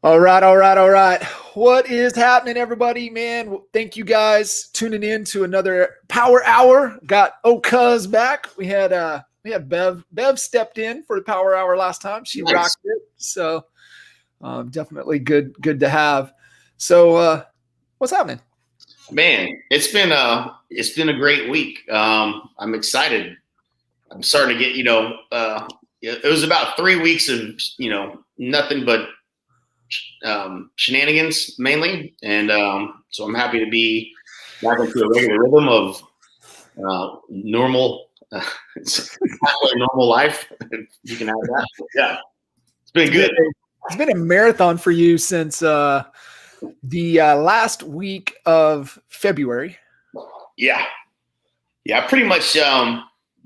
All right. What is happening, everybody? Man, thank you guys tuning in to another Power Hour. Got Cuz back. We had Bev. Bev stepped in for the Power Hour last time. She rocked it. So definitely good to have. So what's happening? Man, it's been a great week. I'm excited. I'm starting to get, it was about 3 weeks of, nothing but shenanigans mainly. And so I'm happy to be back into a regular rhythm of normal, normal life. You can have that. Yeah, it's been good. It's been a marathon for you since the last week of February. Yeah. I pretty much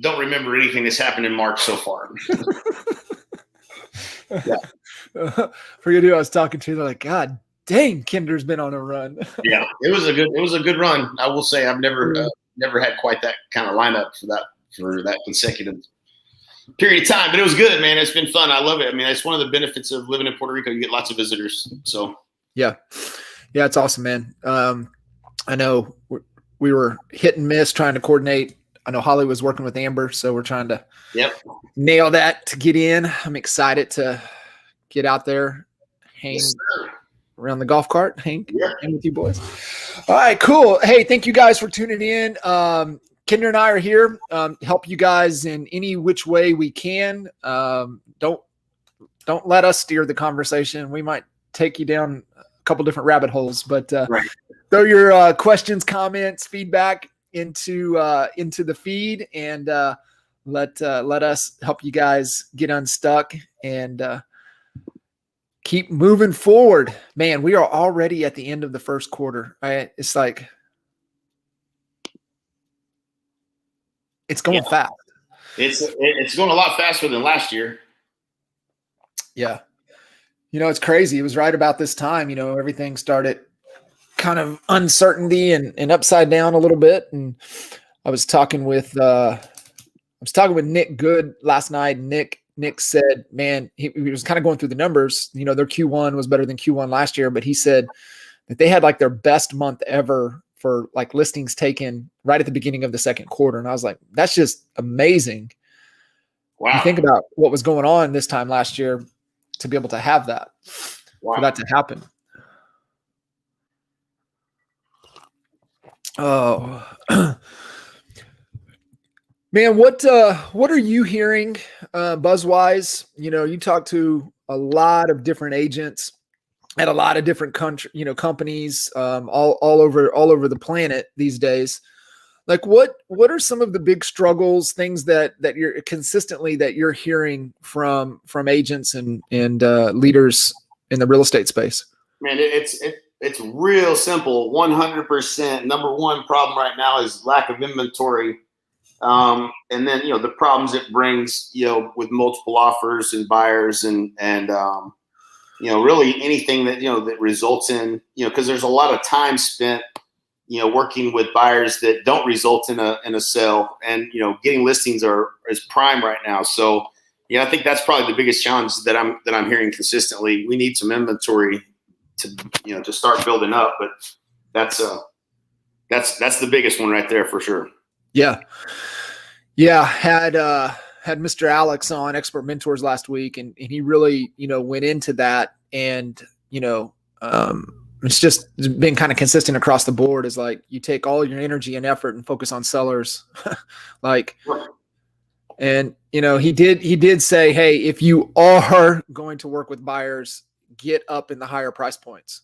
don't remember anything that's happened in March so far. Yeah. For you, I was talking to, they're like, God dang, Kinder's been on a run. Yeah, it was a good run. I will say I've never had quite that kind of lineup for that consecutive period of time, but it was good, man. It's been fun. I love it. I mean, it's one of the benefits of living in Puerto Rico. You get lots of visitors. So yeah, it's awesome, man. I know we were hit and miss trying to coordinate. I know Holly was working with Amber, so we're trying to nail that to get in. I'm excited to get out there, hang around the golf cart, hang with you boys. All right, cool. Hey, thank you guys for tuning in. Kinder and I are here, help you guys in any which way we can. Don't let us steer the conversation. We might take you down a couple different rabbit holes, but throw your questions, comments, feedback into the feed, and let us help you guys get unstuck and keep moving forward. Man, we are already at the end of the first quarter. Right? It's like it's going fast. It's going a lot faster than last year. Yeah. It's crazy. It was right about this time, everything started kind of uncertainty and upside down a little bit. And I was talking with Nick Good last night. Nick said, man, he was kind of going through the numbers. Their Q1 was better than Q1 last year, but he said that they had like their best month ever for like listings taken right at the beginning of the second quarter. And I was like, that's just amazing. Wow. You think about what was going on this time last year to be able to have that, for that to happen. Oh, man, what are you hearing buzz-wise? You talk to a lot of different agents at a lot of different companies all over the planet these days. Like what are some of the big struggles, things that you're consistently that you're hearing from agents and leaders in the real estate space? Man, it's real simple. 100%. Number one problem right now is lack of inventory. And then, the problems it brings, with multiple offers and buyers and really anything that, that results in, because there's a lot of time spent, working with buyers that don't result in a sale, and, getting listings is prime right now. So, I think that's probably the biggest challenge that I'm hearing consistently. We need some inventory to start building up, but that's the biggest one right there for sure. Yeah. Had Mr. Alex on Expert Mentors last week, and he really, went into that, and, it's been kind of consistent across the board. Is like, you take all your energy and effort and focus on sellers. And, he did say, hey, if you are going to work with buyers, get up in the higher price points.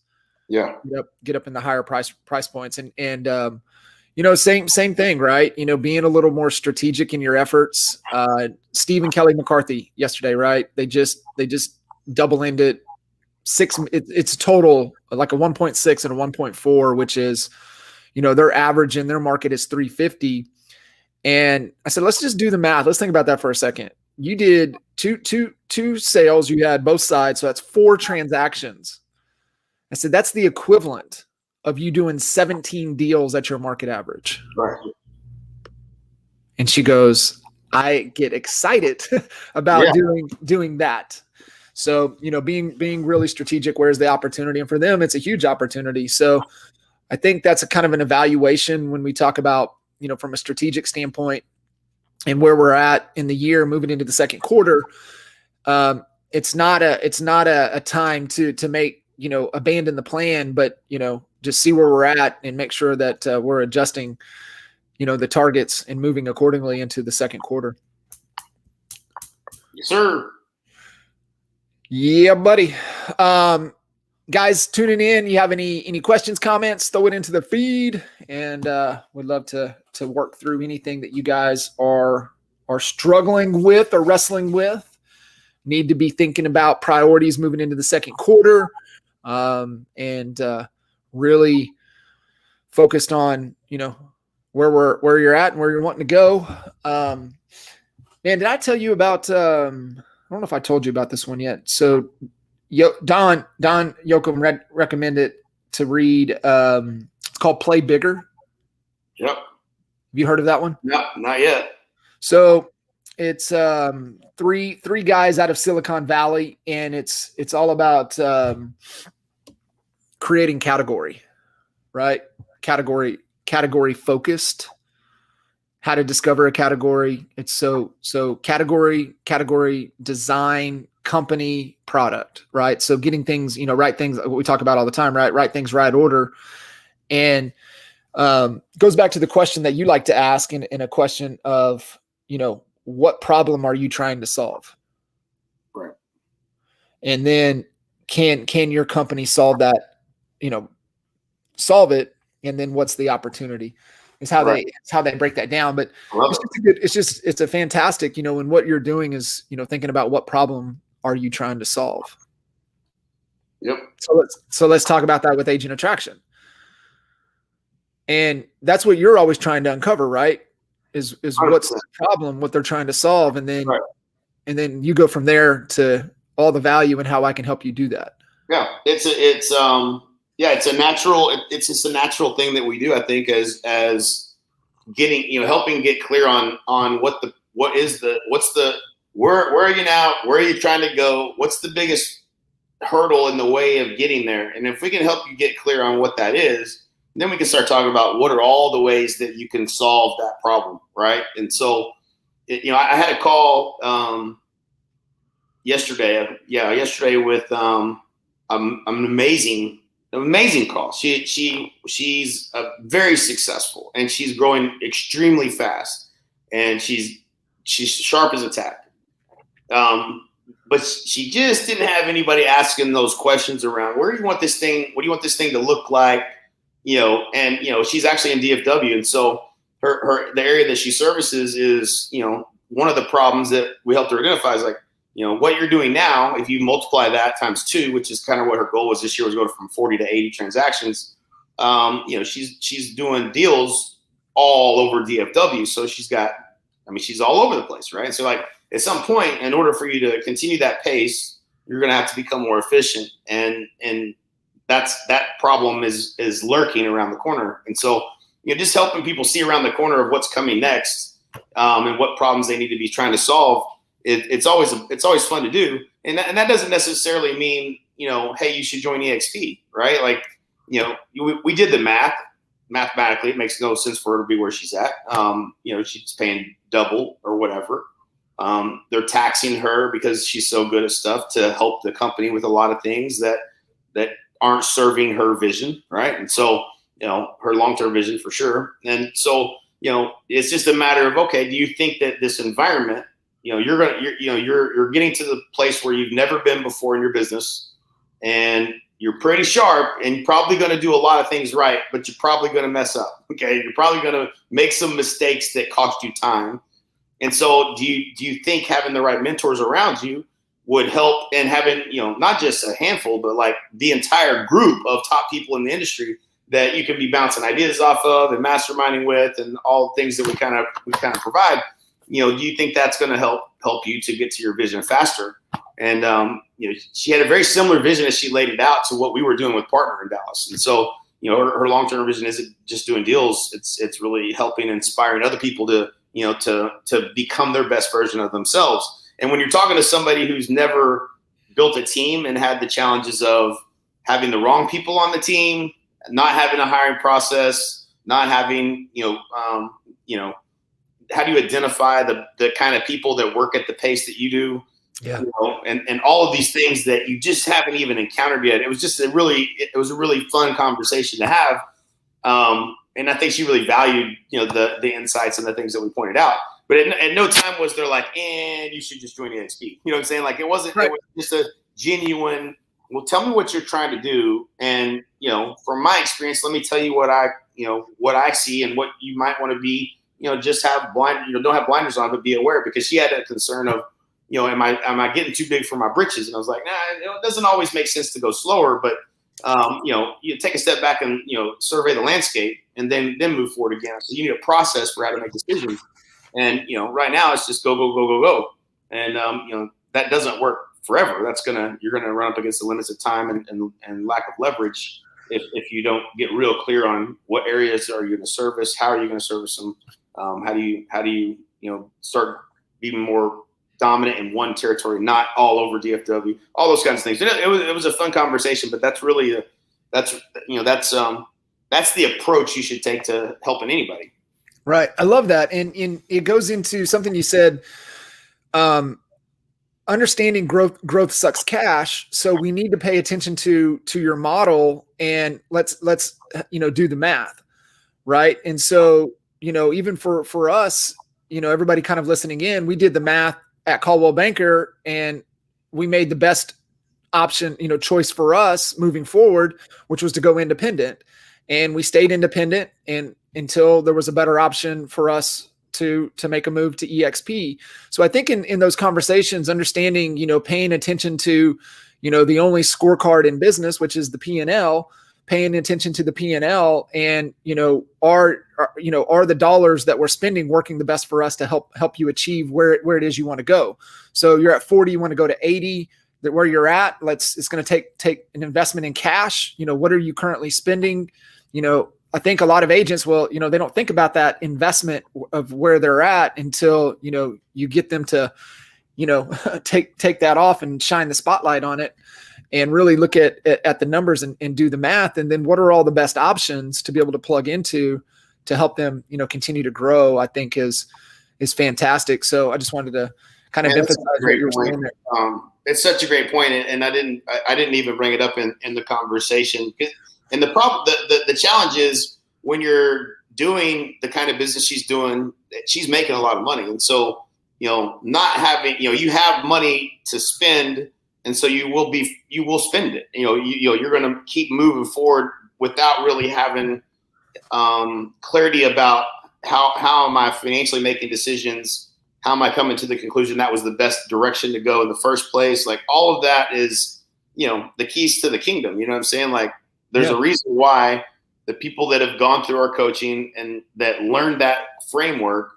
Yeah. Get up in the higher price points. And same thing, right? Being a little more strategic in your efforts. Steve and Kelly McCarthy yesterday, right? They just double-ended it's total like a 1.6 and a 1.4, which is, their average in their market is 350. And I said, let's just do the math. Let's think about that for a second. You did two sales. You had both sides. So that's 4 transactions. I said, that's the equivalent of you doing 17 deals at your market average. Right. And she goes, I get excited about doing that. So, being really strategic, where's the opportunity? And for them, it's a huge opportunity. So I think that's a kind of an evaluation when we talk about, from a strategic standpoint and where we're at in the year, moving into the second quarter. It's not a time to make, abandon the plan, but, just see where we're at and make sure that we're adjusting, the targets and moving accordingly into the second quarter. Yes, sir. Yeah, buddy. Guys tuning in, you have any questions, comments, throw it into the feed, and we'd love to work through anything that you guys are struggling with or wrestling with. Need to be thinking about priorities moving into the second quarter, and really focused on where you're at and where you're wanting to go. Man, did I tell you about? I don't know if I told you about this one yet. So, Don Yoakum recommended to read. It's called Play Bigger. Yep. Have you heard of that one? No, not yet. So it's three guys out of Silicon Valley, and it's all about creating category, right? Category focused. How to discover a category. It's so category design, company, product, right? So getting things, right things, what we talk about all the time, right things, right order. And goes back to the question that you like to ask in a question of, what problem are you trying to solve? Right. And then can your company solve that, solve it? And then what's the opportunity? Is how they break that down. But it's a fantastic, when what you're doing is, thinking about what problem are you trying to solve? Yep. So let's talk about that with agent attraction. And that's what you're always trying to uncover, right? Is 100%. What's the problem, what they're trying to solve. And then you go from there to all the value and how I can help you do that. Yeah. It's just a natural thing that we do, I think, as getting, helping get clear on where are you now? Where are you trying to go? What's the biggest hurdle in the way of getting there? And if we can help you get clear on what that is, then we can start talking about what are all the ways that you can solve that problem. Right. And so, I had a call yesterday with an amazing call. She's very successful, and she's growing extremely fast, and she's sharp as a tack. But she just didn't have anybody asking those questions around what do you want this thing to look like, and she's actually in DFW, and so the area that she services is one of the problems that we helped her identify is like, what you're doing now, if you multiply that times 2, which is kind of what her goal was this year, was going from 40 to 80 transactions. She's doing deals all over DFW. So she's all over the place, right? So like at some point, in order for you to continue that pace, you're going to have to become more efficient. And that problem is lurking around the corner. And so, just helping people see around the corner of what's coming next, and what problems they need to be trying to solve. It's always fun to do. And that doesn't necessarily mean, hey, you should join EXP, right? Like, we did the math. Mathematically, it makes no sense for her to be where she's at. She's paying double or whatever. They're taxing her because she's so good at stuff to help the company with a lot of things that aren't serving her vision, right? And so, her long-term vision for sure. And so, it's just a matter of, okay, do you think that this environment, you're getting to the place where you've never been before in your business, and you're pretty sharp, and you're probably going to do a lot of things right, but you're probably going to mess up. Okay. You're probably going to make some mistakes that cost you time. And so do you think having the right mentors around you would help, and having, not just a handful, but like the entire group of top people in the industry that you can be bouncing ideas off of and masterminding with, and all the things that we kind of provide, do you think that's going to help you to get to your vision faster? And, she had a very similar vision as she laid it out to what we were doing with Partner in Dallas. And so, her long-term vision isn't just doing deals. It's really helping, inspiring other people to become their best version of themselves. And when you're talking to somebody who's never built a team and had the challenges of having the wrong people on the team, not having a hiring process, not having, how do you identify the kind of people that work at the pace that you do? Yeah. And all of these things that you just haven't even encountered yet. It was just a really fun conversation to have. And I think she really valued, the insights and the things that we pointed out. But at no time was there like, you should just join EXP. You know what I'm saying? Like it wasn't, right. It was just a genuine, well, tell me what you're trying to do. And, from my experience, let me tell you what I see and what you might want to be, just have don't have blinders on, but be aware, because she had a concern of, am I getting too big for my britches? And I was like, nah, it doesn't always make sense to go slower, but you take a step back and, survey the landscape and then move forward again. So you need a process for how to make decisions. And, right now it's just go. And, that doesn't work forever. You're going to run up against the limits of time and lack of leverage if you don't get real clear on what areas are you going to service, how are you going to service them, how do you start being more dominant in one territory, not all over DFW, all those kinds of things. It was a fun conversation, but that's really that's the approach you should take to helping anybody. Right. I love that. And it goes into something you said, understanding growth sucks cash. So we need to pay attention to your model, and let's do the math. Right. And so, even for us, everybody kind of listening in, we did the math at Coldwell Banker, and we made the best option, choice for us moving forward, which was to go independent. And we stayed independent and until there was a better option for us to make a move to EXP. So I think in those conversations, understanding, paying attention to, the only scorecard in business, which is the P&L, paying attention to the P&L, and, are the dollars that we're spending working the best for us to help you achieve where it is you want to go. So you're at 40, you want to go to 80, that where you're at, it's going to take an investment in cash. What are you currently spending? I think a lot of agents will, they don't think about that investment of where they're at until, you get them to, take that off and shine the spotlight on it and really look at the numbers and do the math. And then what are all the best options to be able to plug into to help them, continue to grow, I think is fantastic. So I just wanted to kind of emphasize what you were saying there. It's such a great point. And I didn't even bring it up in the conversation. And the problem, the challenge is when you're doing the kind of business she's doing, she's making a lot of money. And so, not having, you have money to spend, and so you will spend it. You're going to keep moving forward without really having clarity about how am I financially making decisions? How am I coming to the conclusion that was the best direction to go in the first place? Like all of that is, the keys to the kingdom. You know what I'm saying? Like, there's a reason why the people that have gone through our coaching and that learned that framework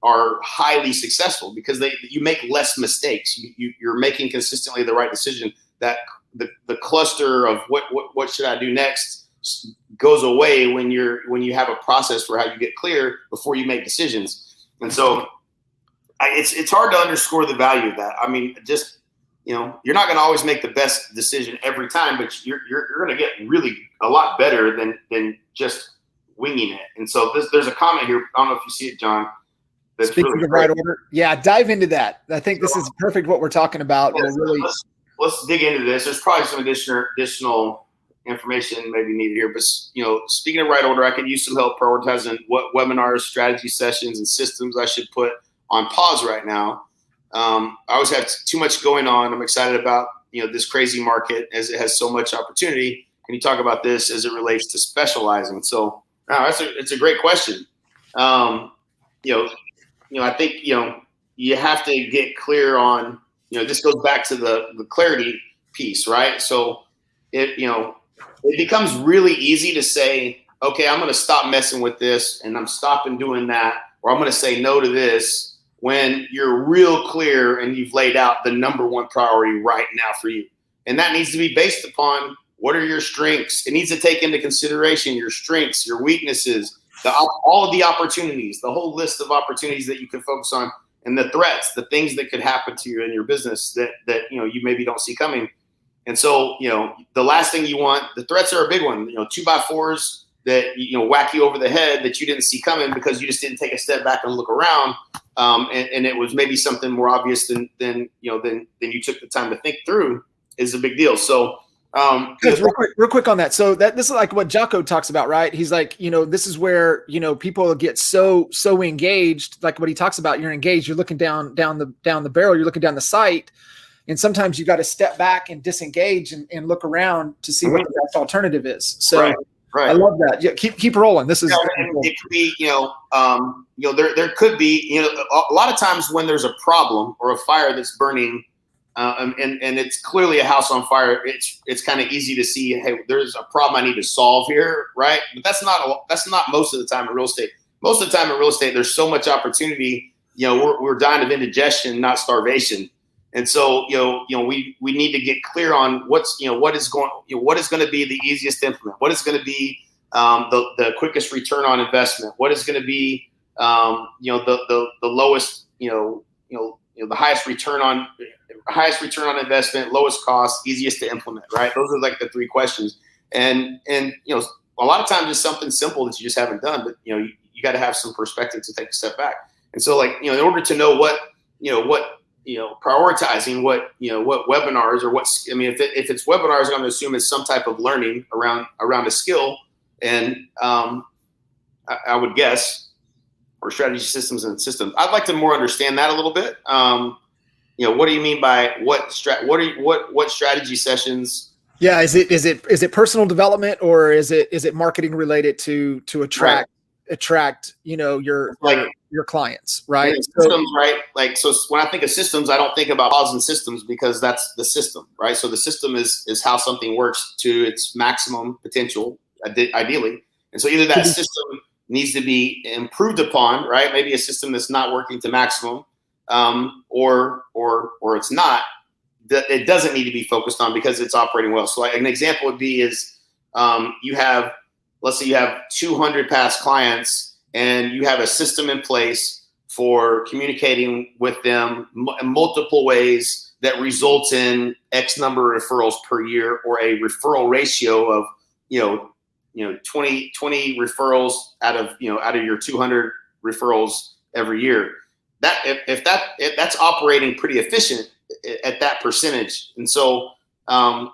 are highly successful, because you make less mistakes. You're making consistently the right decision. That the cluster of what should I do next goes away when you have a process for how you get clear before you make decisions. And so it's hard to underscore the value of that. I mean, just you're not going to always make the best decision every time, but you're going to get really a lot better than just winging it. And so there's a comment here. I don't know if you see it, John. Speaking really of right order. Yeah. Dive into that. I think this is perfect what we're talking about. Yeah, let's dig into this. There's probably some additional information maybe needed here, but speaking of right order, I could use some help prioritizing what webinars, strategy sessions, and systems I should put on pause right now. I always have too much going on. I'm excited about, this crazy market as it has so much opportunity. Can you talk about this as it relates to specializing? So it's a great question. I think, you have to get clear on, this goes back to the clarity piece, right? So it becomes really easy to say, okay, I'm going to stop messing with this and I'm stopping doing that, or I'm going to say no to this, when you're real clear and you've laid out the number one priority right now for you. And that needs to be based upon what are your strengths. It needs to take into consideration your strengths, your weaknesses, all of the opportunities, the whole list of opportunities that you can focus on. and the threats, the things that could happen to you in your business that you maybe don't see coming. And so, the last thing you want, the threats are a big one, 2x4s that, whack you over the head that you didn't see coming because you just didn't take a step back and look around. And it was maybe something more obvious than you took the time to think through is a big deal. So, real quick on that. So this is like what Jocko talks about, right? He's like, this is where, people get so engaged, like what he talks about. You're engaged, you're looking down the barrel, you're looking down the sight. And sometimes you got to step back and disengage and look around to see what the best alternative is. So right. I love that. Yeah. Keep rolling. This is, it could be, there could be, a lot of times when there's a problem or a fire that's burning, and it's clearly a house on fire, it's kind of easy to see, hey, there's a problem I need to solve here, right? But that's not most of the time in real estate. Most of the time in real estate, there's so much opportunity. We're dying of indigestion, not starvation. And so, we need to get clear on what is going to be the easiest to implement, what is going to be the quickest return on investment, what is going to be the lowest, the highest return on investment, lowest cost, easiest to implement, right? Those are like the three questions. And a lot of times it's something simple that you just haven't done, but you got to have some perspective to take a step back. And so, in order to know prioritizing what webinars or if it's webinars, I'm going to assume it's some type of learning around a skill, and I would guess, or strategy systems and systems. I'd like to more understand that a little bit. What do you mean by what strategy sessions? Yeah, is it personal development, or is it marketing related to attract your clients, right? Systems, right? So when I think of systems, I don't think about causing systems because that's the system, right? So the system is how something works to its maximum potential, ideally. And so either that system needs to be improved upon, right? Maybe a system that's not working to maximum, or it's not. It doesn't need to be focused on because it's operating well. So an example would be let's say you have 200 past clients and you have a system in place for communicating with them in multiple ways that results in X number of referrals per year, or a referral ratio of, 20 referrals out of your 200 referrals every year. That if that's operating pretty efficient at that percentage. And so,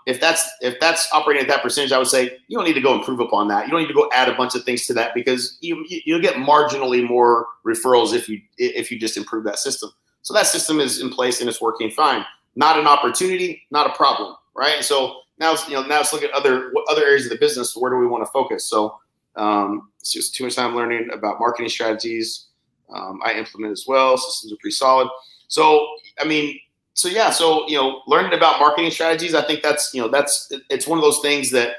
if that's operating at that percentage, I would say you don't need to go improve upon that. You don't need to go add a bunch of things to that because you'll get marginally more referrals if you just improve that system. So that system is in place and it's working fine. Not an opportunity, not a problem, right? And so now let's look at other areas of the business. Where do we want to focus? So it's just too much time learning about marketing strategies. I implement as well. Systems are pretty solid. So learning about marketing strategies, I think it's one of those things that,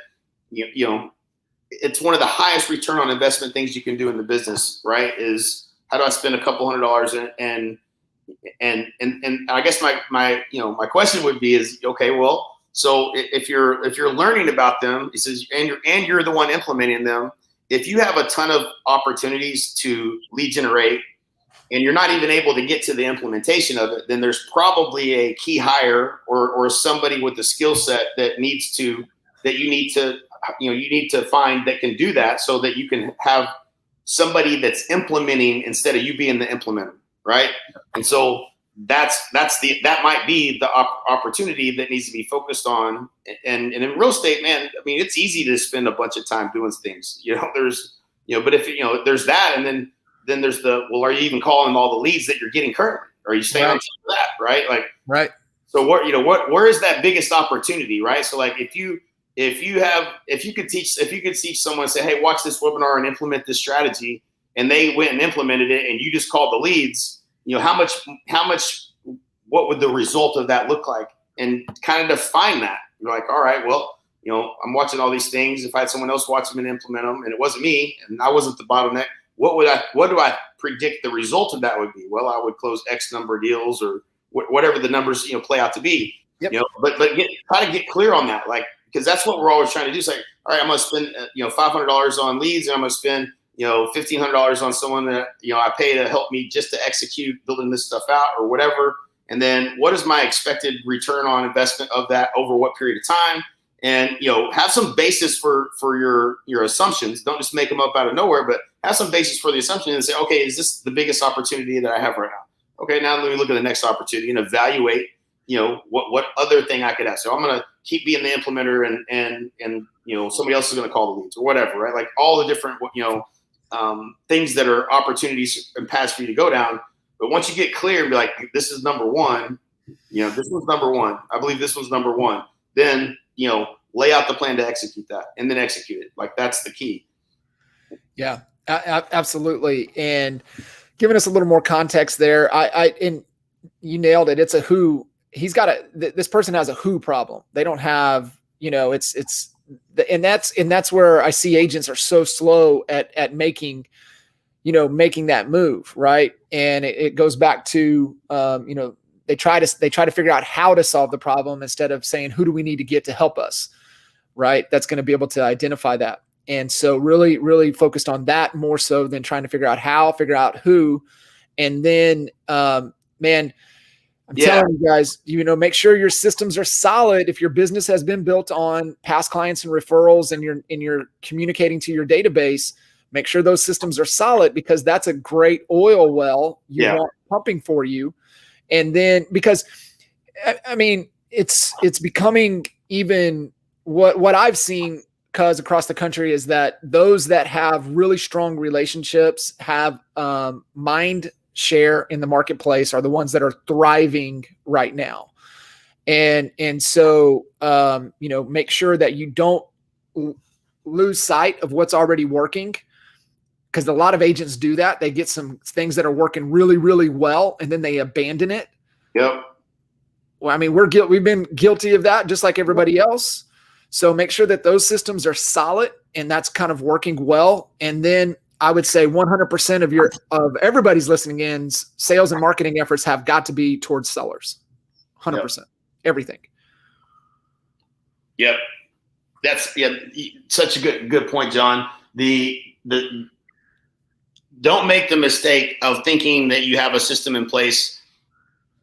it's one of the highest return on investment things you can do in the business, right? Is how do I spend a couple $100 and I guess my question would be is, okay, well, so if you're learning about them, it says, and you're the one implementing them, if you have a ton of opportunities to lead generate, and you're not even able to get to the implementation of it, then there's probably a key hire or somebody with the skill set that you need to find that can do that, so that you can have somebody that's implementing instead of you being the implementer, right? And so that might be the opportunity that needs to be focused on. And in real estate, man, it's easy to spend a bunch of time doing things, but if there's that, and then there's are you even calling all the leads that you're getting currently? Or are you staying on top of that, right? Right. So where is that biggest opportunity, right? So if you could teach someone, say, hey, watch this webinar and implement this strategy, and they went and implemented it, and you just called the leads, how much, what would the result of that look like? And kind of define that. You're like, all right, well, I'm watching all these things. If I had someone else watch them and implement them, and it wasn't me, and I wasn't the bottleneck, what do I predict the result of that would be? Well, I would close X number of deals, or whatever the numbers, play out to be. Yep. But try to get clear on that, because that's what we're always trying to do. It's like, all right, I'm going to spend $500 on leads, and I'm going to spend $1,500 on someone that, I pay to help me just to execute building this stuff out or whatever. And then what is my expected return on investment of that over what period of time? And, have some basis for your assumptions. Don't just make them up out of nowhere, but have some basis for the assumption and say, okay, is this the biggest opportunity that I have right now? Okay, now let me look at the next opportunity and evaluate, what other thing I could have. So I'm going to keep being the implementer and somebody else is going to call the leads or whatever, right? Like all the different, things that are opportunities and paths for you to go down. But once you get clear and be like, this is number one, this one's number one. I believe this one's number one. Then, lay out the plan to execute that and then execute it. Like that's the key. Yeah, absolutely. And giving us a little more context there, and you nailed it. It's a who. This person has a who problem. They don't have, and that's where I see agents are so slow at making that move. Right. And it goes back to, they try to figure out how to solve the problem instead of saying, who do we need to get to help us? Right. That's going to be able to identify that. And so really, really focused on that more so than trying to figure out how, figure out who. And then, man, I'm telling you guys, make sure your systems are solid. If your business has been built on past clients and referrals and you're communicating to your database, make sure those systems are solid, because that's a great oil well you want pumping for you. And then, because I mean, it's becoming even what I've seen, because across the country, is that those that have really strong relationships, have mind share in the marketplace, are the ones that are thriving right now. And so, make sure that you don't lose sight of what's already working, because a lot of agents do that. They get some things that are working really, really well, and then they abandon it. Yep. Well, I mean, we've been guilty of that just like everybody else. So make sure that those systems are solid and that's kind of working well. And then I would say 100% of everybody's listening in's sales and marketing efforts have got to be towards sellers. 100%. Yep. Everything. Yep. That's such a good point, John. Don't make the mistake of thinking that you have a system in place.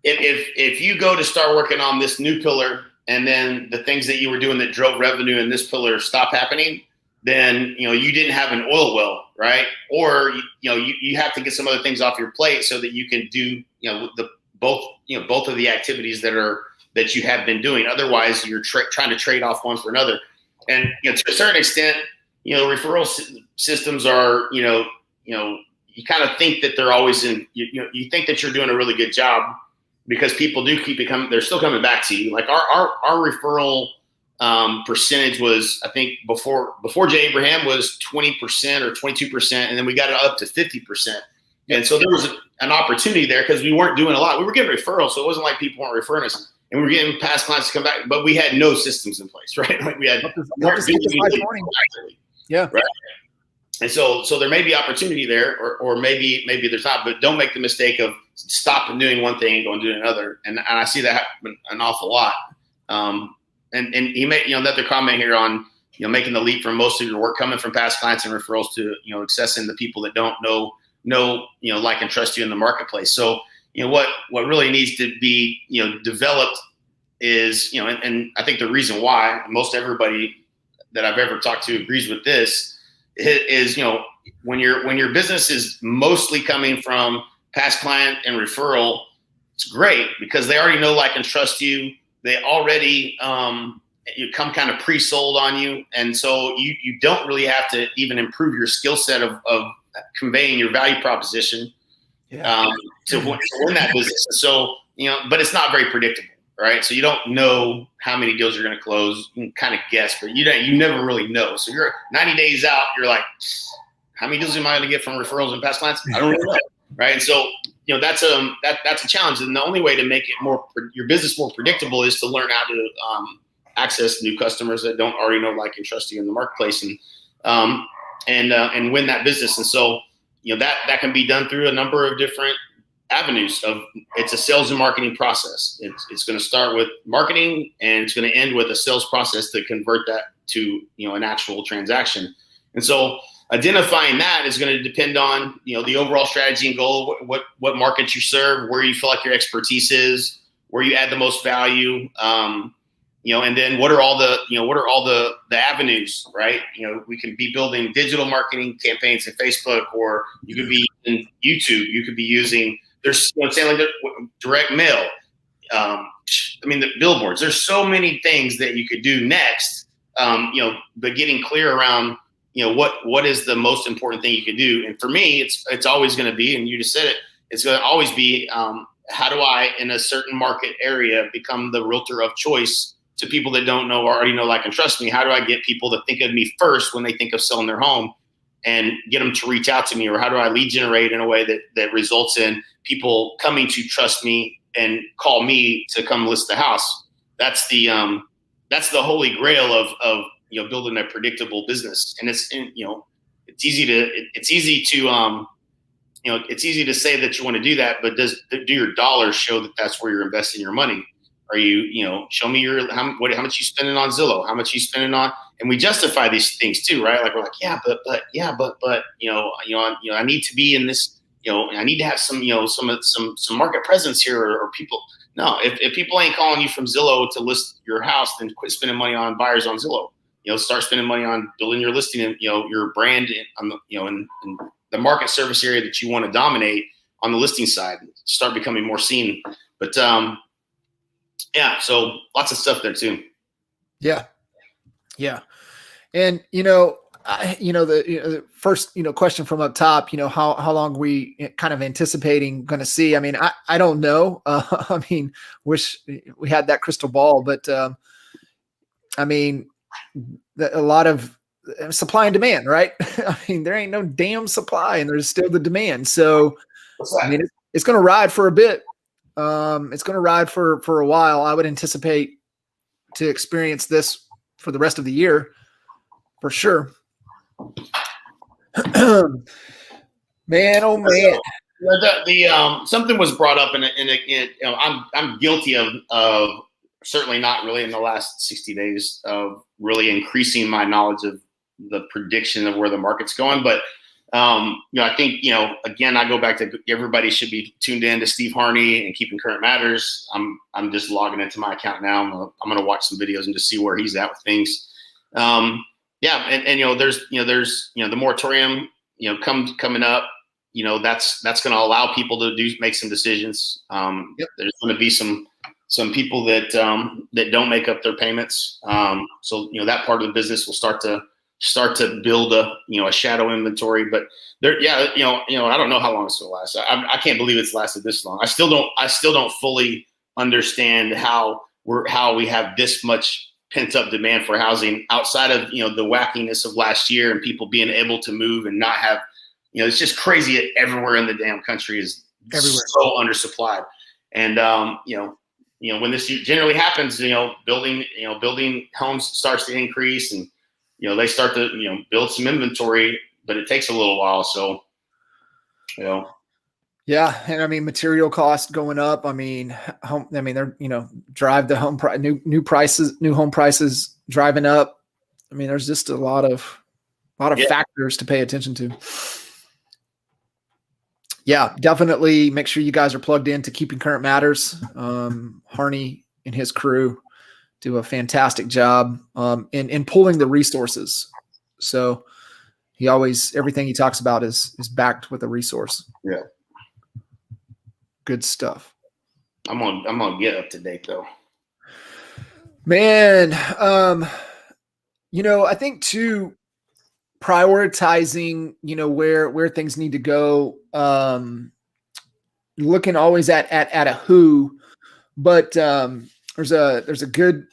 If you go to start working on this new pillar, and then the things that you were doing that drove revenue in this pillar stop happening, then, you didn't have an oil well, right? Or, you have to get some other things off your plate so that you can do, both of the activities that you have been doing. Otherwise, you're trying to trade off one for another. And, to a certain extent, referral systems are, you kind of think that they're always you think that you're doing a really good job, because people do keep they're still coming back to you. Like our referral percentage was, I think before Jay Abraham, was 20% or 22%. And then we got it up to 50%. And so there was an opportunity there, because we weren't doing a lot. We were getting referrals. So it wasn't like people weren't referring us, and we were getting past clients to come back, but we had no systems in place, right? Like we had, yeah. Right. And so there may be opportunity there, or maybe there's not, but don't make the mistake of stopping doing one thing and going to do another. And I see that happen an awful lot. And he made, another comment here on, making the leap from most of your work coming from past clients and referrals to, accessing the people that don't know, like and trust you in the marketplace. So, what really needs to be, developed is, and I think the reason why most everybody that I've ever talked to agrees with this is, when your business is mostly coming from past client and referral, it's great, because they already know, like, and trust you. They already you come kind of pre-sold on you. And so you don't really have to even improve your skill set of conveying your value proposition to win that business. So, but it's not very predictable, right? So you don't know how many deals you're going to close. You can kind of guess, but you never really know. So you're 90 days out, you're like, how many deals am I going to get from referrals and past clients? I don't really know. Right. And so, that's a challenge. And the only way to make it your business more predictable is to learn how to access new customers that don't already know, like, and trust you in the marketplace, and win that business. And so, that can be done through a number of different avenues. It's a sales and marketing process. It's going to start with marketing, and it's going to end with a sales process to convert that to, an actual transaction. And so, identifying that is going to depend on, the overall strategy and goal, what markets you serve, where you feel like your expertise is, where you add the most value, and then what are all the avenues, right? We can be building digital marketing campaigns in Facebook, or you could be in YouTube. You could be using, there's, saying like direct mail. The billboards. There's so many things that you could do next, but getting clear around, what is the most important thing you could do. And for me, it's always going to be, and you just said it, it's going to always be, how do I, in a certain market area, become the realtor of choice to people that don't know, already know, like, and trust me? How do I get people to think of me first when they think of selling their home, and get them to reach out to me? Or how do I lead generate in a way that results in people coming to trust me and call me to come list the house? That's the holy grail of building a predictable business. And it's easy to say that you want to do that, but do your dollars show that that's where you're investing your money? Are you, show me how much you spending on Zillow, how much you spending on, and we justify these things too, right? Like, we're like, but I need to be in this, I need to have some market presence here, or people. No, if people ain't calling you from Zillow to list your house, then quit spending money on buyers on Zillow. Start spending money on building your listing and, your brand in the market service area that you want to dominate on the listing side. Start becoming more seen. But so lots of stuff there too. Yeah. And the first question from up top, how long we kind of anticipating going to see. I don't know. Wish we had that crystal ball, but a lot of supply and demand, right? There ain't no damn supply, and there's still the demand. So it's going to ride for a bit. It's going to ride for a while. I would anticipate to experience this for the rest of the year, for sure. Man, oh man. Something was brought up, and I'm guilty of certainly not really in the last 60 days of really increasing my knowledge of the prediction of where the market's going. But I think, again, I go back to everybody should be tuned in to Steve Harney and Keeping Current Matters. I'm just logging into my account now. I'm going to watch some videos and just see where he's at with things. There's the moratorium, coming up. That's going to allow people to make some decisions. There's going to be some people that don't make up their payments. So that part of the business will start to build a shadow inventory. But there, I don't know how long it's going to last. I can't believe it's lasted this long. I still don't fully understand how we have this much pent up demand for housing outside of the wackiness of last year and people being able to move and not have, it's just crazy. Everywhere in the damn country is so undersupplied. And when this generally happens, building homes starts to increase, and they start to build some inventory, but it takes a little while. So yeah, and material costs going up. They're drive the home price, new home prices driving up. There's just a lot of factors to pay attention to. Yeah, definitely make sure you guys are plugged in to Keeping Current Matters. Harney and his crew do a fantastic job in pulling the resources. So everything he talks about is backed with a resource. Yeah. Good stuff. I'm gonna get up to date though. Man, I think too, prioritizing, where things need to go, looking always at a who, but there's a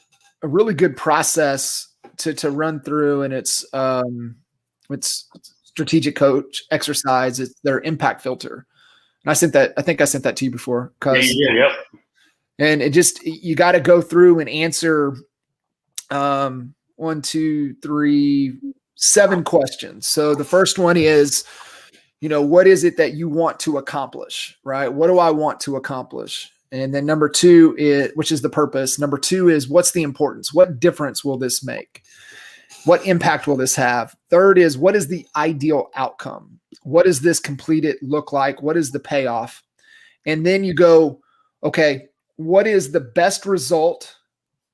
really good process to run through, and it's strategic coach exercise. It's their impact filter. And I think I sent that to you before. Yep. And it just, you got to go through and answer 1, 2, 3, 7 questions. So the first one is, what is it that you want to accomplish, right? What do I want to accomplish? And then number 2 is, which is the purpose. Number 2 is, what's the importance? What difference will this make? What impact will this have? Third is, what is the ideal outcome? What does this completed look like? What is the payoff? And then you go, okay, what is the best result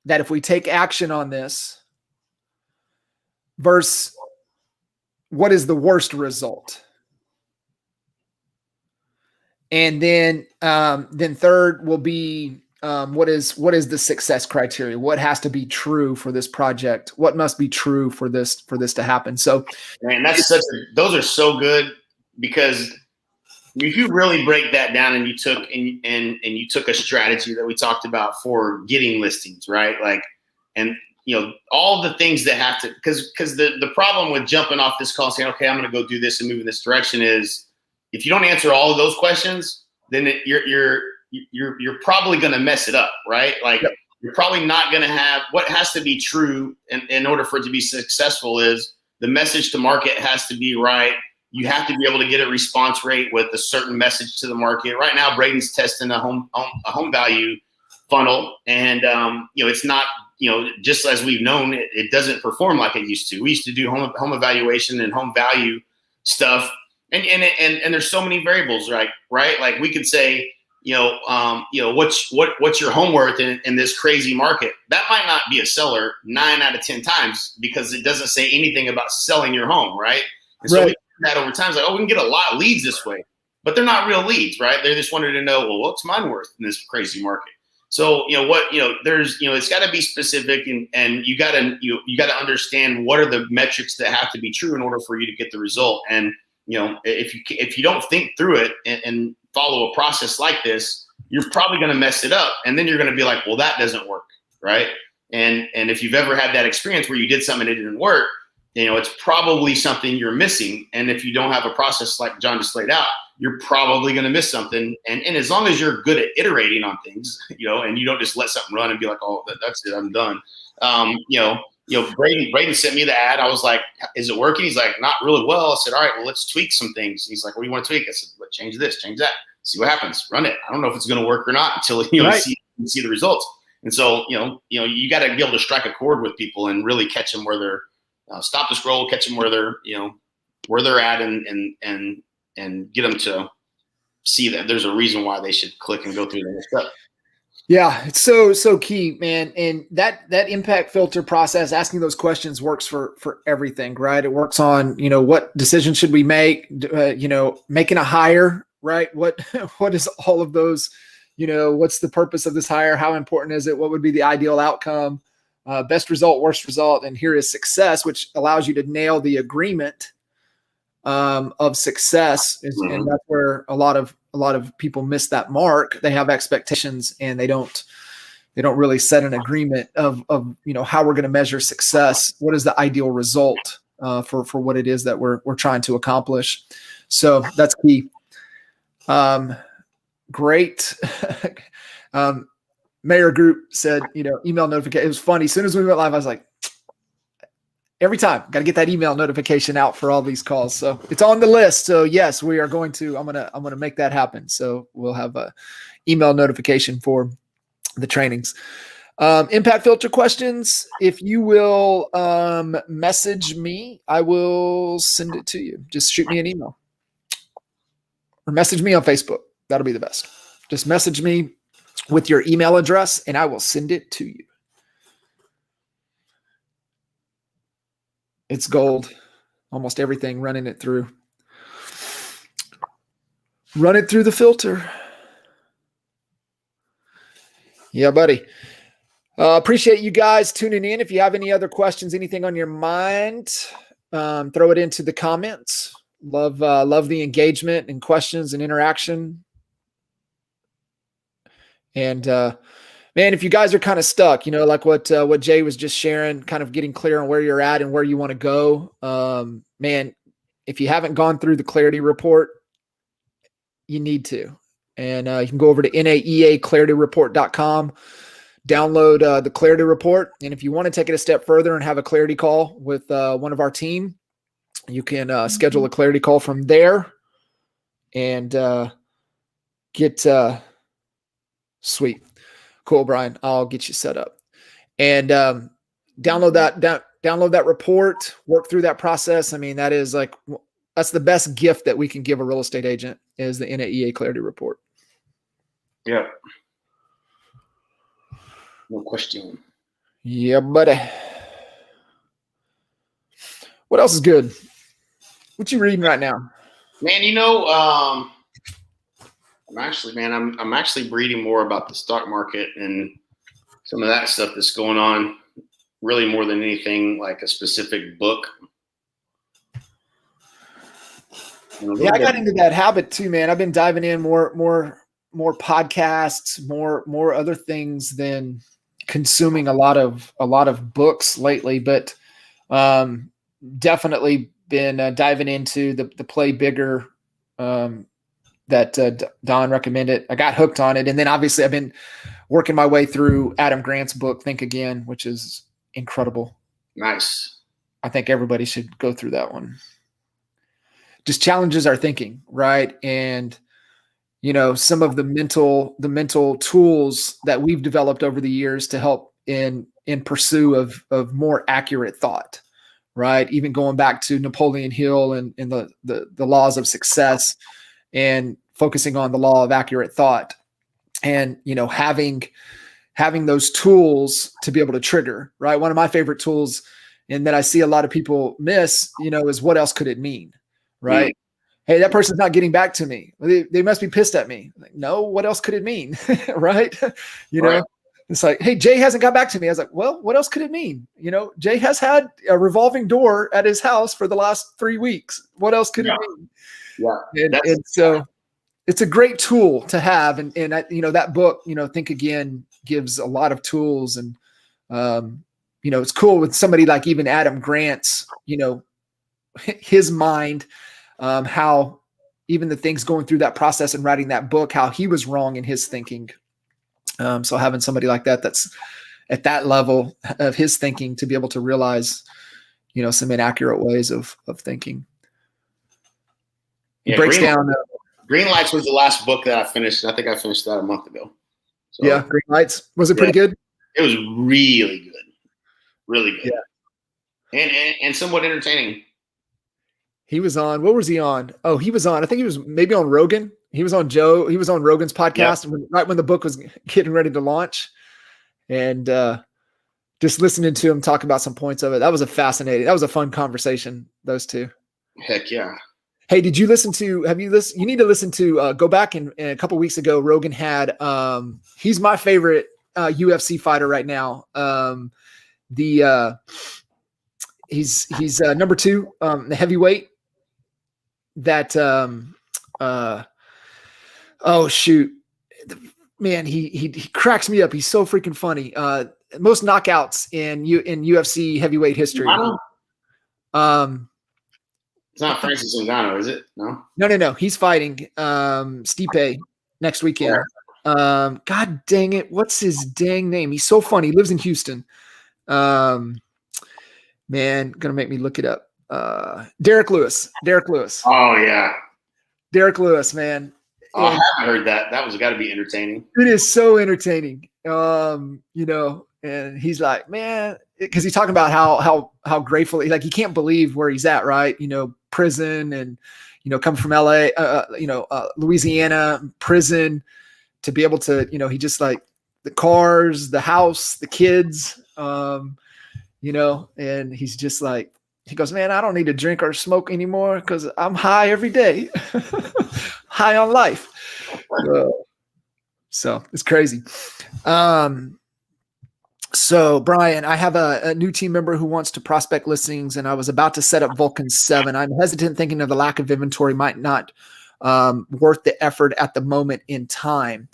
that if we take action on this versus what is the worst result? And then third will be, what is the success criteria? What has to be true for this project? What must be true for this to happen? So, man, those are so good, because if you really break that down and you took a strategy that we talked about for getting listings, right? Like, and all the things that have to, because the problem with jumping off this call saying, okay, I'm going to go do this and move in this direction is, if you don't answer all of those questions, then you're probably going to mess it up, right? Like, yep. You're probably not going to have, what has to be true in order for it to be successful is the message to market has to be right. You have to be able to get a response rate with a certain message to the market. Right now, Braden's testing a home value funnel, and it's not, just as we've known, it doesn't perform like it used to. We used to do home evaluation and home value stuff, and there's so many variables, right? Like, we could say, what's your home worth in this crazy market? That might not be a seller 9 out of 10 times, because it doesn't say anything about selling your home, right? And so we that over time is like, oh, we can get a lot of leads this way, but they're not real leads, right? They just wanted to know, well, what's mine worth in this crazy market? So, there's, it's got to be specific, and you got to understand what are the metrics that have to be true in order for you to get the result. And, if you don't think through it and follow a process like this, you're probably going to mess it up. And then you're going to be like, well, that doesn't work, right? And if you've ever had that experience where you did something and it didn't work, it's probably something you're missing. And if you don't have a process like John just laid out, you're probably going to miss something. And as long as you're good at iterating on things, and you don't just let something run and be like, oh, that's it, I'm done. Braden sent me the ad. I was like, is it working? He's like, not really well. I said, all right, well, let's tweak some things. He's like, what do you want to tweak? I said, well, change this, change that, see what happens, run it. I don't know if it's going to work or not until you see the results. And so, you got to be able to strike a chord with people and really catch them where they're, stop the scroll, catch them where they're at, and get them to see that there's a reason why they should click and go through the next step. Yeah, it's so key, man. And that impact filter process, asking those questions, works for everything, right? It works on, what decision should we make, making a hire, right? What is all of those, what's the purpose of this hire? How important is it? What would be the ideal outcome? Best result, worst result, and here is success, which allows you to nail the agreement of success. And that's where a lot of people miss that mark. They have expectations and they don't really set an agreement of how we're going to measure success. What is the ideal result for what it is that we're trying to accomplish? So that's key. Great. Mayor Group said, email notification. It was funny. As soon as we went live, I was like, every time, got to get that email notification out for all these calls. So it's on the list. So yes, we are going to. I'm gonna make that happen. So we'll have a email notification for the trainings. Impact filter questions. If you will message me, I will send it to you. Just shoot me an email or message me on Facebook. That'll be the best. Just message me with your email address and I will send it to you. It's gold. Almost everything, running it through. Run it through the filter. Yeah, buddy. Appreciate you guys tuning in. If you have any other questions, anything on your mind, throw it into the comments. Love the engagement and questions and interaction. And man, if you guys are kind of stuck, like what Jay was just sharing, kind of getting clear on where you're at and where you want to go, man, if you haven't gone through the clarity report, you need to. And you can go over to NAEAClarityReport.com, download the clarity report. And if you want to take it a step further and have a clarity call with one of our team, you can schedule a clarity call from there and get sweet. Cool, Brian. I'll get you set up and download that. download that report, work through that process. I mean, that's the best gift that we can give a real estate agent is the NAEA Clarity Report. Yeah. No question. Yeah, buddy. What else is good? What you reading right now? Man, I'm actually reading more about the stock market and some of that stuff that's going on, really more than anything like a specific book. Yeah, I got into that habit too, man. I've been diving in more podcasts, more other things than consuming a lot of books lately, but definitely been diving into the Play Bigger that Don recommended. I got hooked on it, and then obviously I've been working my way through Adam Grant's book, Think Again, which is incredible. Nice. I think everybody should go through that one. Just challenges our thinking, right? And some of the mental tools that we've developed over the years to help in pursuit of more accurate thought, right? Even going back to Napoleon Hill and the laws of success, and focusing on the law of accurate thought, and having those tools to be able to trigger, right? One of my favorite tools, and that I see a lot of people miss, is what else could it mean, right? Mm. Hey, that person's not getting back to me. They must be pissed at me. Like, no, what else could it mean? Right? Right. It's like, hey, Jay hasn't got back to me. I was like, well, what else could it mean? Jay has had a revolving door at his house for the last 3 weeks. What else could it mean? Yeah. And so it's a great tool to have. And that book, Think Again, gives a lot of tools. And, it's cool with somebody like even Adam Grant's, his mind, how even the things going through that process and writing that book, how he was wrong in his thinking. So having somebody like that's at that level of his thinking to be able to realize, some inaccurate ways of thinking. It breaks down. Green Lights was the last book that I finished. I think I finished that a month ago. So, yeah, Green Lights. Was it pretty good? It was really good. Really good. Yeah. And somewhat entertaining. He was on, what was he on? Oh, he was on, I think he was maybe on Rogan. He was on Rogan's podcast right when the book was getting ready to launch. And just listening to him talk about some points of it. That was a fun conversation, those two. Heck yeah. Hey, did you listen to, you need to listen to, go back and a couple weeks ago, Rogan had, he's my favorite UFC fighter right now. He's number 2, the heavyweight that, oh shoot, man, he cracks me up. He's so freaking funny. Most knockouts in UFC heavyweight history. It's not Francis Ngannou, is it? No. No. He's fighting Stipe next weekend. Yeah. God dang it, what's his dang name? He's so funny. He lives in Houston. Man, gonna make me look it up. Derrick Lewis. Oh yeah. Derrick Lewis, man. Oh, I haven't heard that. That was got to be entertaining. It is so entertaining. And he's like, man, because he's talking about how grateful, like he can't believe where he's at, right? Prison and, come from LA, Louisiana, prison, to be able to, he just like the cars, the house, the kids, and he's just like, he goes, man, I don't need to drink or smoke anymore because I'm high every day, high on life. So it's crazy. So Brian, I have a new team member who wants to prospect listings, and I was about to set up Vulcan 7. I'm hesitant, thinking of the lack of inventory might not worth the effort at the moment in time.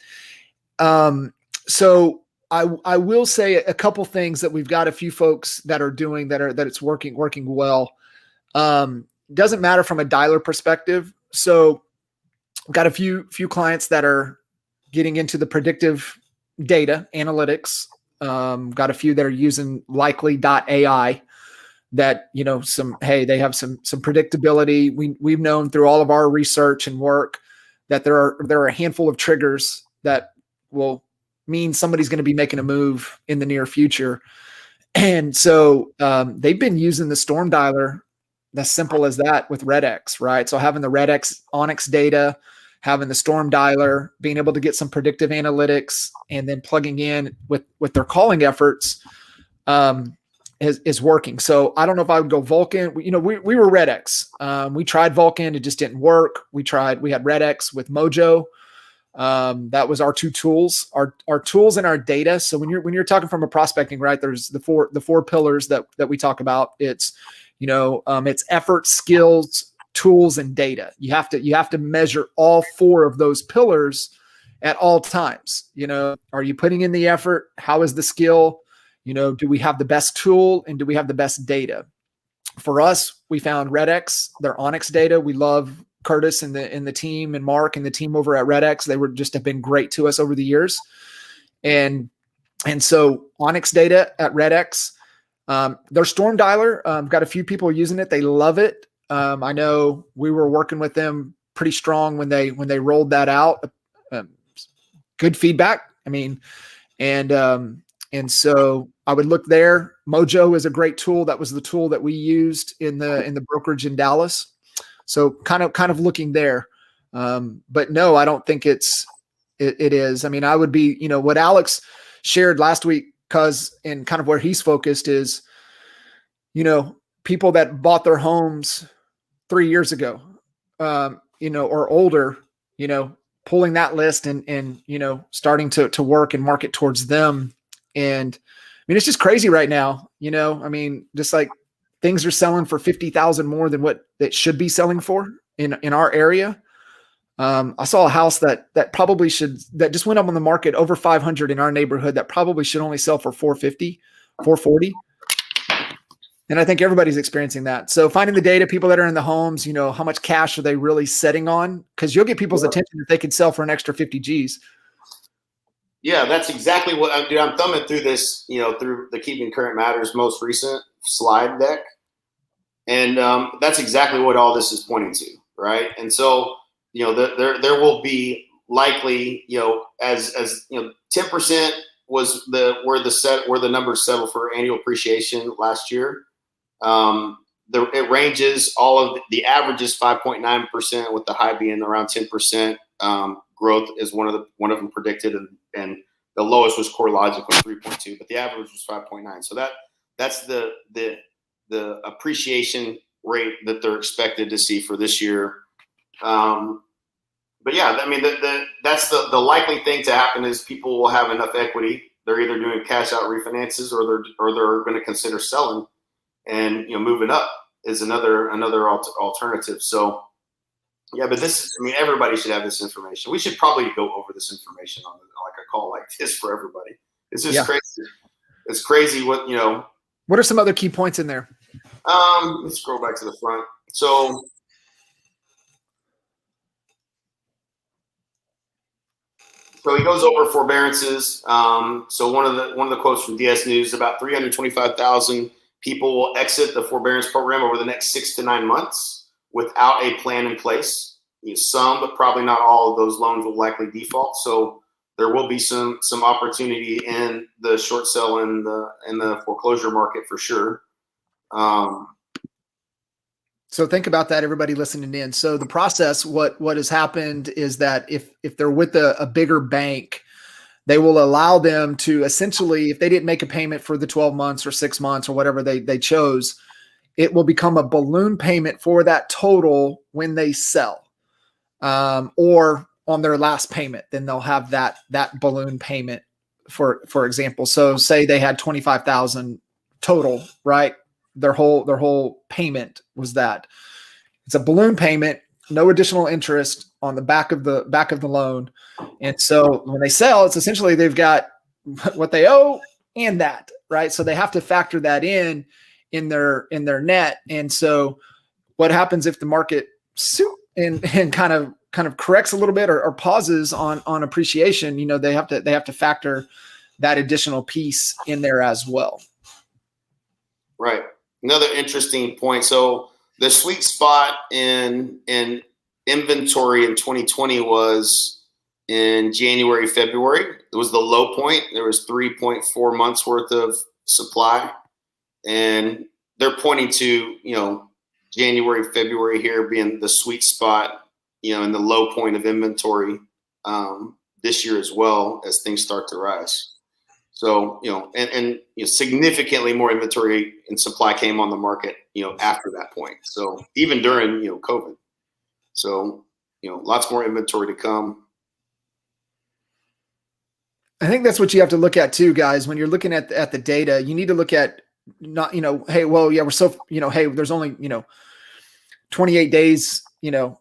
So I will say a couple things that we've got a few folks that are doing that it's working well. Doesn't matter from a dialer perspective. So I've got a few clients that are getting into the predictive data analytics. Got a few that are using likely.ai that, they have some predictability. We've known through all of our research and work that there are a handful of triggers that will mean somebody's going to be making a move in the near future. And so they've been using the storm dialer, as simple as that, with RedX, right? So having the RedX Onyx data, having the storm dialer, being able to get some predictive analytics, and then plugging in with their calling efforts is working. So I don't know if I would go Vulcan. We were RedX. We tried Vulcan. It just didn't work. We had RedX with Mojo. That was our two tools, our tools and our data. So when you're talking from a prospecting, right, there's the four pillars that we talk about. It's, it's effort, skills, tools, and data. You have to measure all four of those pillars at all times. Are you putting in the effort? How is the skill? Do we have the best tool, and do we have the best data? For us, we found RedX, their Onyx data. We love Curtis and the team, and Mark and the team over at RedX. They have been great to us over the years. And so Onyx data at RedX, their storm dialer, got a few people using it. They love it. I know we were working with them pretty strong when they rolled that out. Good feedback. I mean, and so I would look there. Mojo is a great tool. That was the tool that we used in the brokerage in Dallas. So kind of looking there. But no, I don't think it is. I mean, I would be, what Alex shared last week, and kind of where he's focused is, people that bought their homes 3 years ago, or older, pulling that list and starting to work and market towards them. And I mean, it's just crazy right now, I mean, just like things are selling for 50,000 more than what it should be selling for in our area. I saw a house that just went up on the market over 500 in our neighborhood that probably should only sell for 450, 440. And I think everybody's experiencing that. So finding the data, people that are in the homes, how much cash are they really sitting on? Because you'll get people's attention if they could sell for an extra 50 G's. Yeah, that's exactly what I'm doing. I'm thumbing through this, through the Keeping Current Matters most recent slide deck. And that's exactly what all this is pointing to, right? And so, there will be likely, as 10% was where the numbers settled for annual appreciation last year. It ranges, the average is 5.9%, with the high being around 10%. Growth is one of them predicted, and the lowest was CoreLogic with 3.2, but the average was 5.9. So that's the appreciation rate that they're expected to see for this year. But yeah, I mean, that's the likely thing to happen is people will have enough equity. They're either doing cash out refinances, or they're going to consider selling, and moving up is another alternative. So yeah, but everybody should have this information. We should probably go over this information on like a call like this for everybody. It's just crazy. It's crazy what. What are some other key points in there? Let's scroll back to the front. So he goes over forbearances. So one of the quotes from DS News: about 325,000 people will exit the forbearance program over the next 6 to 9 months without a plan in place. Some, but probably not all, of those loans will likely default. So there will be some opportunity in the short sale and the foreclosure market for sure. So think about that, everybody listening in. So the process, what has happened is that if they're with a bigger bank, they will allow them to essentially, if they didn't make a payment for the 12 months or 6 months or whatever they chose, it will become a balloon payment for that total when they sell, or on their last payment. Then they'll have that balloon payment, for example. So say they had 25,000 total, right? Their whole payment was that. It's a balloon payment, no additional interest on the back of the loan. And so when they sell, it's essentially they've got what they owe and that, right? So they have to factor that in their net. And so what happens if the market and kind of corrects a little bit or pauses on appreciation? They have to factor that additional piece in there as well. Right. Another interesting point. So the sweet spot in inventory in 2020 was in January, February. It was the low point. There was 3.4 months worth of supply, and they're pointing to, January, February here being the sweet spot, and the low point of inventory this year as well as things start to rise. So, and significantly more inventory and supply came on the market, after that point. So even during, COVID. So, lots more inventory to come. I think that's what you have to look at too, guys. When you're looking at the data, you need to look at not, hey, well, yeah, we're so, hey, there's only, 28 days,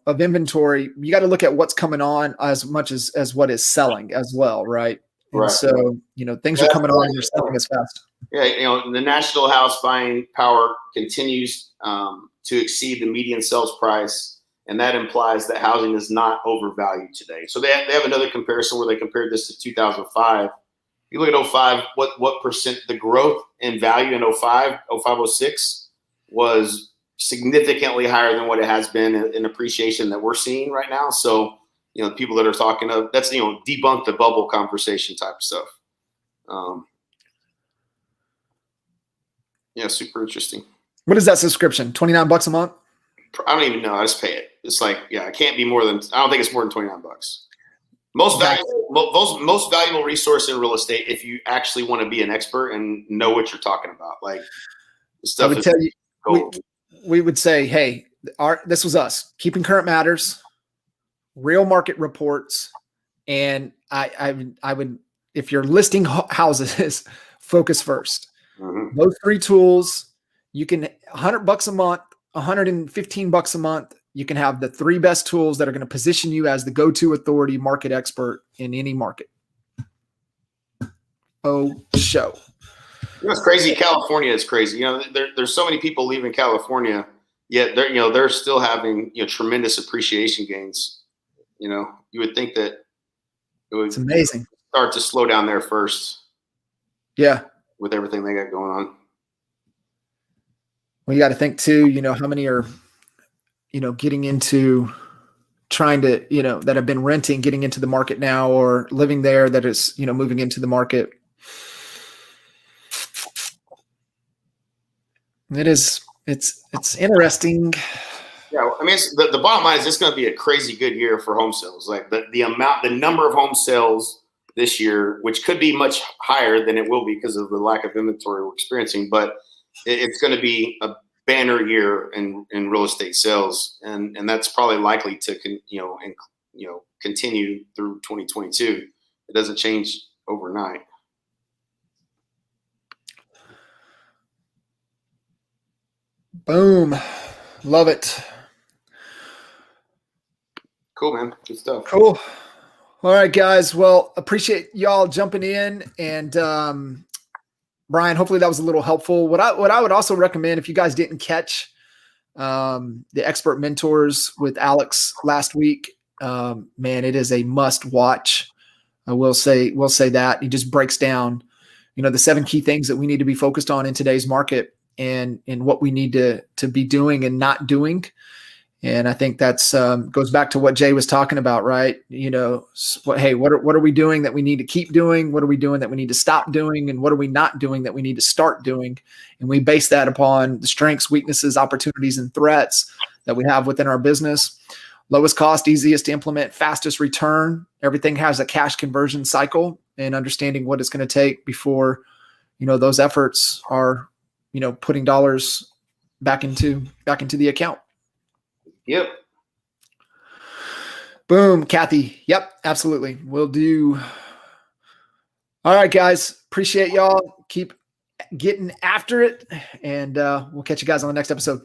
of inventory. You got to look at what's coming on as much as what is selling as well. Right. And right. So, things are coming on and they're selling as fast. Yeah. The national house buying power continues to exceed the median sales price. And that implies that housing is not overvalued today. So they have another comparison where they compared this to 2005. You look at 05, what percent the growth in value in 05, 06 was significantly higher than what it has been in appreciation that we're seeing right now. So, people that are talking of that's, debunk the bubble conversation type of stuff. Yeah, super interesting. What is that subscription? $29 a month? I don't even know. I just pay it. It's like, it can't be more than, I don't think it's more than $29. Most valuable resource in real estate if you actually want to be an expert and know what you're talking about. Like, I would tell you, we would say, hey, this was us. Keeping Current Matters, real market reports, and I would, if you're listing houses, focus first. Mm-hmm. Those 3 tools, you can $100 a month, $115 a month. You can have the 3 best tools that are going to position you as the go-to authority market expert in any market. Show. It's crazy. California is crazy. There's so many people leaving California, yet they're still having tremendous appreciation gains. You would think that it's amazing. Start to slow down there first. Yeah. With everything they got going on. Well, you got to think too, how many are, getting into trying to, that have been renting, getting into the market now, or living there that is, moving into the market. It's interesting. Yeah. I mean, the bottom line is it's going to be a crazy good year for home sales. Like the number of home sales this year, which could be much higher than it will be because of the lack of inventory we're experiencing, but it's going to be a banner year in real estate sales, and that's probably likely to continue through 2022. It doesn't change overnight. Boom, love it. Cool, man. Good stuff. Cool. All right, guys. Well, appreciate y'all jumping in, and Brian, hopefully that was a little helpful. What I would also recommend, if you guys didn't catch the Expert Mentors with Alex last week, man, it is a must watch. I will say that he just breaks down, the 7 key things that we need to be focused on in today's market, and what we need to be doing and not doing. And I think that's goes back to what Jay was talking about, right? What are we doing that we need to keep doing? What are we doing that we need to stop doing? And what are we not doing that we need to start doing? And we base that upon the strengths, weaknesses, opportunities, and threats that we have within our business. Lowest cost, easiest to implement, fastest return. Everything has a cash conversion cycle, and understanding what it's going to take before, those efforts are, putting dollars back into the account. Yep. Boom, Kathy. Yep, absolutely. We'll do. All right, guys. Appreciate y'all. Keep getting after it, and we'll catch you guys on the next episode.